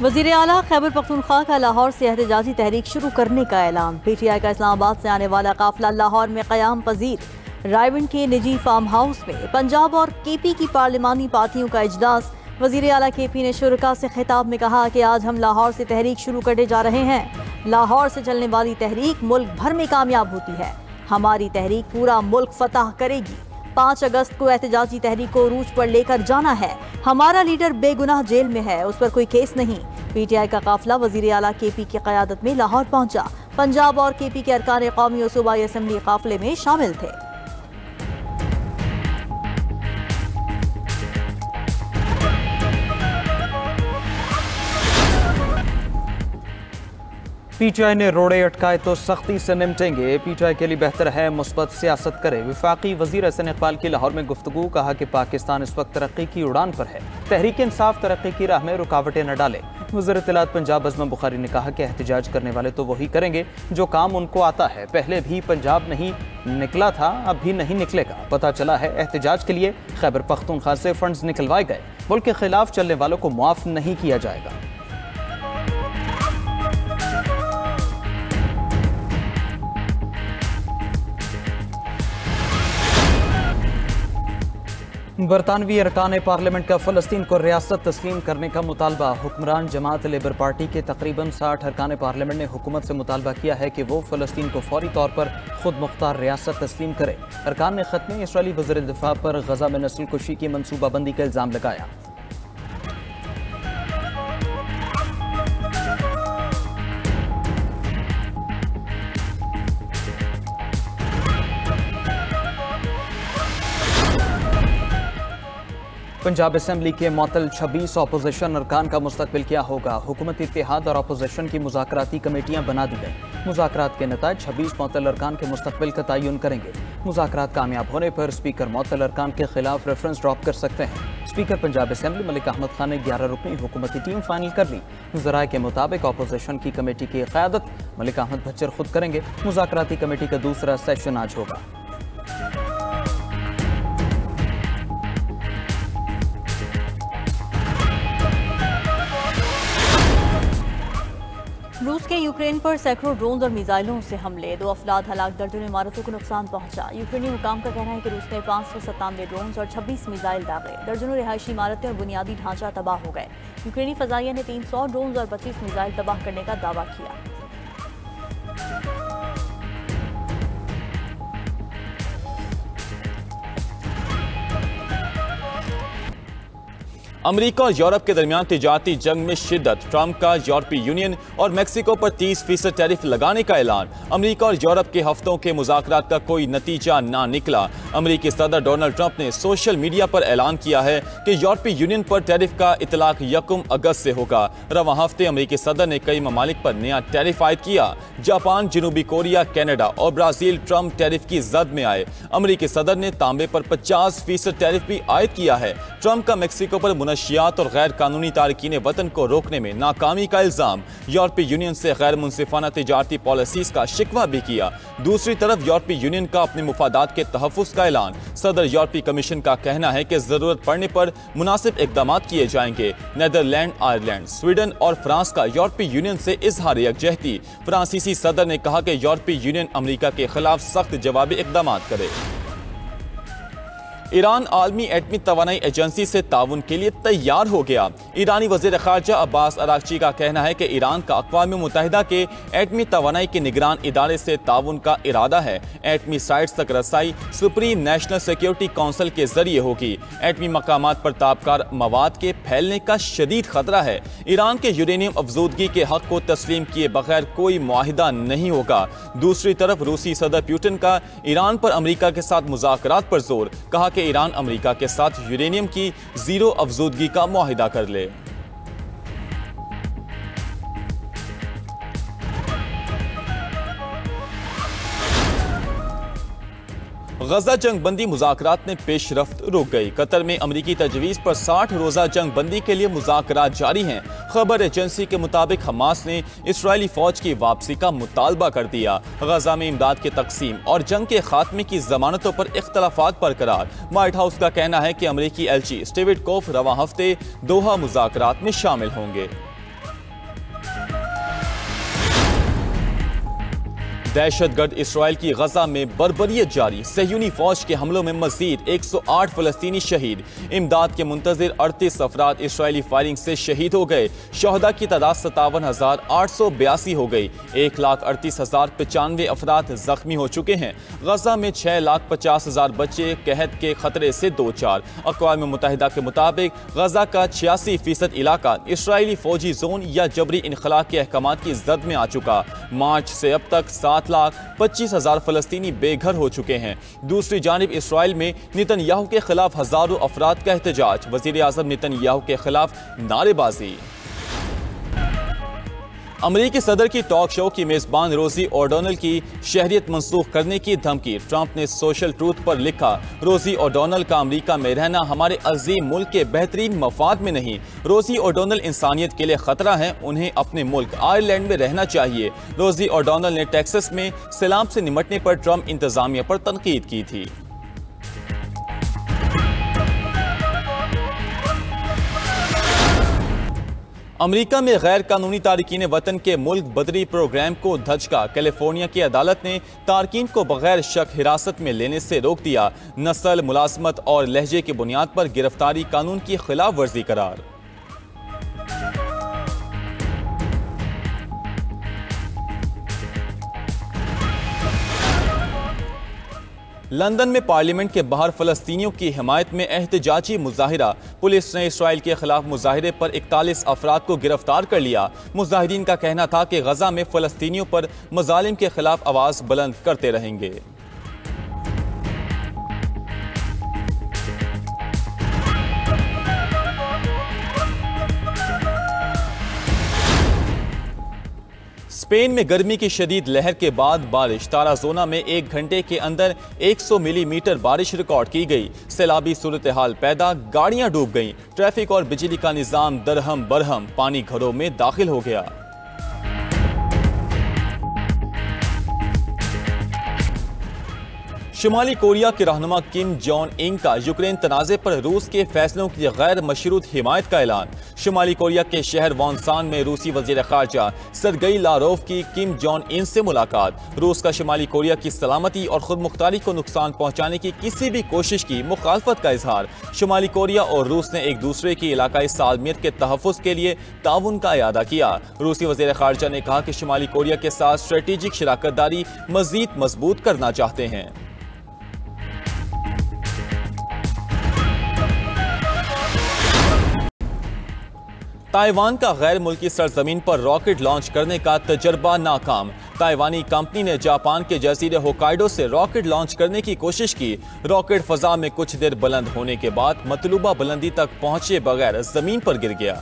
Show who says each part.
Speaker 1: वज़ीर आला खैबर पख्तूनख्वा का लाहौर से एहतजाजी तहरीक शुरू करने का ऐलान। PTI का इस्लामाबाद से आने वाला काफिला लाहौर में क़याम पजीर। रायविंड के निजी फार्म हाउस में पंजाब और KP की पार्लिमानी पार्टियों का इजलास। वज़ीर आला KP ने शुरका से खिताब में कहा कि आज हम लाहौर से तहरीक शुरू करने जा रहे हैं। लाहौर से चलने वाली तहरीक मुल्क भर में कामयाब होती है। हमारी तहरीक पूरा मुल्क फतह करेगी। 5 अगस्त को एहतजाजी तहरीक को उरूज पर लेकर जाना है। हमारा लीडर बेगुनाह जेल में है, उस पर कोई केस नहीं। PTI का काफिला वज़ीर आला KP की क़यादत में लाहौर पहुंचा। पंजाब और KP के अरकान कौमी और सूबाई असम्बली काफिले में शामिल थे।
Speaker 2: PTI ने रोड़े अटकाए तो सख्ती से निपटेंगे। PTI के लिए बेहतर है मुस्बत सियासत करे। वफाकी वज़ीर हसन इकबाल की लाहौर में गुफ्तगू। कहा कि पाकिस्तान इस वक्त तरक्की की उड़ान पर है। तहरीक इंसाफ तरक्की की राह में रुकावटें न डाले। वज़ीर इत्तलात पंजाब अज़म बुखारी ने कहा कि एहतजाज करने वाले तो वही करेंगे जो काम उनको आता है। पहले भी पंजाब नहीं निकला था, अब भी नहीं निकलेगा। पता चला है एहतजाज के लिए खैबर पख्तूनख्वा से फंड्स निकलवाए गए। मुल्क के खिलाफ चलने वालों को मुआफ नहीं किया जाएगा। बरतानवी अरकान पार्लियामेंट का फ़लस्तीन को रियासत तस्लीम करने का मुतालबा। हुक्मरान जमात लेबर पार्टी के तकरीबन 60 अरकान पार्लियामेंट ने हुकूमत से मुतालबा किया है कि वो फ़लस्तीन को फौरी तौर पर खुद मुख्तार रियासत तस्लीम करे। अरकान ने ख़त में इसराइली वज़ीर दिफा पर गज़ा में नस्ल कुशी की मनसूबाबंदी का इल्ज़ाम लगाया। पंजाब असम्बली के मुअत्तल 26 अपोजिशन अरकान का मुस्तकबिल क्या होगा। हुकूमती इत्तेहाद और अपोजिशन की मुज़ाकराती कमेटियां बना दी गई। मुज़ाकरात के नताइज 26 मुअत्तल अरकान के मुस्तकबिल का तयन करेंगे। मुज़ाकरात कामयाब होने पर स्पीकर मुअत्तल अरकान के खिलाफ रेफरेंस ड्रॉप कर सकते हैं। स्पीकर पंजाब असम्बली मलिक अहमद खान ने 11 रुकनी हुकूमती टीम फाइनल कर ली। ज़राए के मुताबिक अपोजिशन की कमेटी की क़यादत मलिक अहमद भच्चर खुद करेंगे। मुज़ाकराती कमेटी का दूसरा सेशन आज होगा।
Speaker 1: रूस के यूक्रेन पर सैकड़ों ड्रोन और मिसाइलों से हमले। 2 अफराद हलाक, दर्जनों इमारतों को नुकसान पहुंचा। यूक्रेनी हुकाम का कहना है कि रूस ने 597 ड्रोन और 26 मिसाइल दागे। दर्जनों रिहायशी इमारतें और बुनियादी ढांचा तबाह हो गए। यूक्रेनी फजाइया ने 300 ड्रोन और 25 मिसाइल तबाह करने का दावा किया।
Speaker 3: अमेरिका और यूरोप के दरमियान तिजारती जंग में शिद्दत। ट्रंप का यूरोपीय यूनियन और मेक्सिको पर 30% टैरिफ लगाने का ऐलान। अमेरिका और यूरोप के हफ्तों के मुज़ाकरात का कोई नतीजा ना निकला। अमेरिकी सदर डोनाल्ड ट्रंप ने सोशल मीडिया पर ऐलान किया है कि यूरोपीय यूनियन पर टैरिफ का इतलाक 1 अगस्त से होगा। रवां हफ्ते अमेरिकी सदर ने कई ममालिक पर नया टैरिफ आयद किया। जापान, जनूबी कोरिया, कनाडा और ब्राज़ील ट्रंप टैरिफ की जद में आए। अमेरिकी सदर ने तांबे पर 50% टैरिफ भी आयद किया है। ट्रंप का मेक्सिको पर नशियात और गैर कानूनी तारकीन वतन को रोकने में नाकामी का इल्जाम। यूरोपीय यूनियन से गैर मुनसिफाना तिजारती पॉलिसीज का शिकवा भी किया। दूसरी तरफ यूरोपीय यूनियन का अपने मुफादात के तहफ़्फ़ुज़ का ऐलान। सदर यूरोपीय कमीशन का कहना है कि जरूरत पड़ने पर मुनासिब इक़दाम किए जाएंगे। नीदरलैंड, आयरलैंड, स्वीडन और फ्रांस का यूरोपीय यूनियन से इजहार यकजहती। फ्रांसीसी सदर ने कहा कि यूरोपीय यूनियन अमेरिका के खिलाफ सख्त जवाबी इक़दाम करे। ईरान आलमी एटमी तवानाई एजेंसी से ताउन के लिए तैयार हो गया। ईरानी वज़ीर ख़ारजा अब्बास अरागची का कहना है कि ईरान का अक़वाम मुत्तहिदा के एटमी तवानाई के निगरान इदारे से ताउन का इरादा है। एटमी साइट्स तक रसाई सुप्रीम नेशनल सिक्योरिटी काउंसिल के जरिए होगी। एटमी मकामात पर ताबकार मवाद के फैलने का शदीद खतरा है। ईरान के यूरेनियम अफजूदगी के हक को तस्लीम किए बगैर कोई मुआहिदा नहीं होगा। दूसरी तरफ रूसी सदर पुतिन का ईरान पर अमेरिका के साथ मुज़ाकरात पर जोर। कहा कि ईरान अमेरिका के साथ यूरेनियम की जीरो अफजूदगी का मुआहिदा कर ले। गजा जंग बंदी मुज़ाकरात में पेशरफ्त रुक गई। कतर में अमरीकी तजवीज़ पर 60 रोज़ा जंग बंदी के लिए मुज़ाकरात जारी हैं। खबर एजेंसी के मुताबिक हमास ने इसराइली फ़ौज की वापसी का मुतालबा कर दिया। गजा में इमदाद के तकसीम और जंग के खात्मे की ज़मानतों पर इख्तलाफात बरकरार। व्हाइट हाउस का कहना है कि अमरीकी एलची स्टीव विटकोफ रवां हफ्ते दोहा मुज़ाकरात में शामिल होंगे। दहशतगर्द इसराइल की गजा में बर्बरियत जारी, सहयूनी फौज के हमलों में मजीद 108 फलस्तीनी शहीद। इमदाद के मुंतजिर 38 अफराद इसराइली फायरिंग से शहीद हो गए। शहदा की तादाद 57,882 हो गई। 1,38,095 अफराद जख्मी हो चुके हैं। गजा में 6,50,000 बच्चे कहत के खतरे से दो चार। अक़वाम मुत्तहिदा के मुताबिक गजा का 86% इलाका इसराइली फौजी जोन या जबरी इनखला के अहकाम की जद में आ चुका। मार्च से अब तक 7,25,000 फलस्तीनी बेघर हो चुके हैं। दूसरी जानिब इसराइल में नेतन्याहू के खिलाफ हजारों अफराद का एहतजाज, वजीर आज़म नेतन्याहू के खिलाफ नारेबाजी। अमरीकी सदर की टॉक शो की मेजबान रोजी ओडोनल की शहरियत मंसूख करने की धमकी। ट्रंप ने सोशल ट्रूथ पर लिखा, रोजी ओडोनल का अमरीका में रहना हमारे अजीम मुल्क के बेहतरीन मफाद में नहीं। रोजी ओडोनल इंसानियत के लिए खतरा है, उन्हें अपने मुल्क आयरलैंड में रहना चाहिए। रोजी ओडोनल ने टेक्सास में सैलाब से निमटने पर ट्रंप इंतजामिया पर तनकीद की थी। अमेरिका में गैर कानूनी तारकीन वतन के मुल्क बदरी प्रोग्राम को धचका। कैलिफोर्निया की अदालत ने तारकीन को बगैर शक हिरासत में लेने से रोक दिया। नस्ल, मुलाजमत और लहजे की बुनियाद पर गिरफ्तारी कानून की खिलाफ वर्जी करार। लंदन में पार्लियामेंट के बाहर फलस्तीनियों की हिमायत में एहतजाजी मुजाहिरा। पुलिस ने इसराइल के खिलाफ मुजाहिरे पर 41 अफराद को गिरफ्तार कर लिया। मुजाहिरीन का कहना था कि गजा में फलस्तीनियों पर मजालिम के खिलाफ आवाज बुलंद करते रहेंगे। स्पेन में गर्मी की शदीद लहर के बाद बारिश। ताराजोना में 1 घंटे के अंदर 100 मिलीमीटर बारिश रिकॉर्ड की गई। सैलाबी सूरत हाल पैदा, गाड़ियां डूब गईं। ट्रैफिक और बिजली का निजाम दरहम बरहम, पानी घरों में दाखिल हो गया। शुमाली कोरिया के रहनुमा किम जोंग उन का यूक्रेन तनाज़े पर रूस के फैसलों की गैर मशरूत हिमायत का ऐलान। शुमाली कोरिया के शहर वॉन्सान में रूसी वज़ीर ख़ारजा सरगई लारोव की किम जोंग उन से मुलाकात। रूस का शुमाली कोरिया की सलामती और खुद मुख्तारी को नुकसान पहुँचाने की किसी भी कोशिश की मुखालफत का इजहार। शुमाली कोरिया और रूस ने एक दूसरे की इलाकाई सालमियत के तहफ़्फ़ुज़ के लिए ताउन का इरादा किया। रूसी वज़ीर ख़ारजा ने कहा कि शुमाली कोरिया के साथ स्ट्रेटेजिक शराकत दारी मज़ीद मजबूत करना चाहते हैं। ताइवान का गैर मुल्की सरजमीन पर रॉकेट लॉन्च करने का तजर्बा नाकाम। ताइवानी कंपनी ने जापान के जजीरे होकाइडो से रॉकेट लॉन्च करने की कोशिश की। रॉकेट फजा में कुछ देर बुलंद होने के बाद मतलूबा बुलंदी तक पहुंचे बगैर जमीन पर गिर गया।